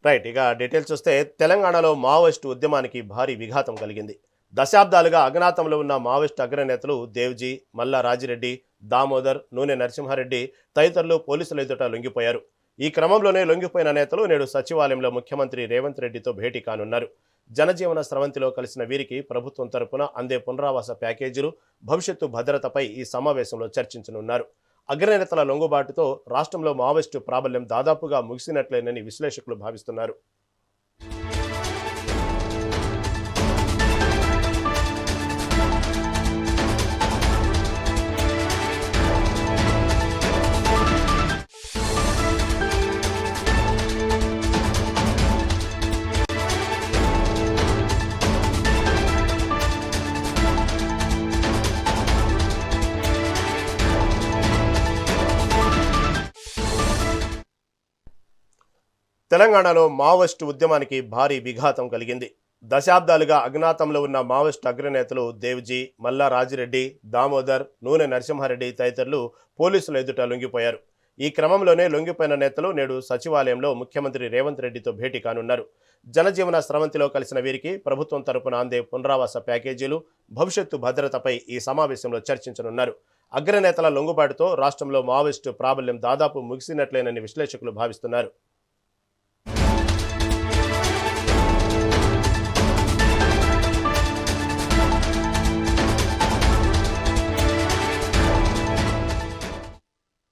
Right. ఇక details చూస్తే తెలంగాణలో మావోయిస్టు ఉద్యమానికి భారీ విఘాతం కలిగింది. దశాబ్దాలుగా అజ్ఞాతంలో ఉన్న మావోయిస్టు అగ్రనేతలు దేవ్జీ, మల్లా రాజిరెడ్డి, దామోదర్, నూనె నరసింహారెడ్డి తదితరులు పోలీసుల ఎదుట లొంగిపోయారు. ఈ క్రమంలోనే లొంగిపోయిన నేతలు నేడు సచివాలయంలో ముఖ్యమంత్రి రేవంత్ రెడ్డితో భేటీ కానున్నారు. జనజీవన స్రవంతిలో కలిసిన వీరికి ప్రభుత్వం తరపున అందే పునరావాస ప్యాకేజీలు, భవిష్యత్తు భద్రతపై ఈ సమావేశంలో చర్చించనున్నారు. అగ్రనేతల లొంగుబాటుతో రాష్ట్రంలో మావోయిస్టు ప్రాబల్యం దాదాపుగా ముగిసినట్లేనని విశ్లేషకులు భావిస్తున్నారు. తెలంగాణలో మావోయిస్టు ఉద్యమానికి భారీ విఘాతం కలిగింది. దశాబ్దాలుగా అజ్ఞాతంలో ఉన్న మావోయిస్టు అగ్రనేతలు దేవ్జీ, మల్లా రాజిరెడ్డి, దామోదర్, నూనె నరసింహారెడ్డి తదితరులు పోలీసుల ఎదుట లొంగిపోయారు. ఈ క్రమంలోనే లొంగిపోయిన నేతలు నేడు సచివాలయంలో ముఖ్యమంత్రి రేవంత్ రెడ్డితో భేటీ కానున్నారు. జనజీవన స్రవంతిలో కలిసిన వీరికి ప్రభుత్వం తరపున అందే పునరావాస ప్యాకేజీలు, భవిష్యత్తు భద్రతపై ఈ సమావేశంలో చర్చించనున్నారు. అగ్రనేతల లొంగుబాటుతో రాష్ట్రంలో మావోయిస్టు ప్రాబల్యం దాదాపు ముగిసినట్లేనని విశ్లేషకులు భావిస్తున్నారు.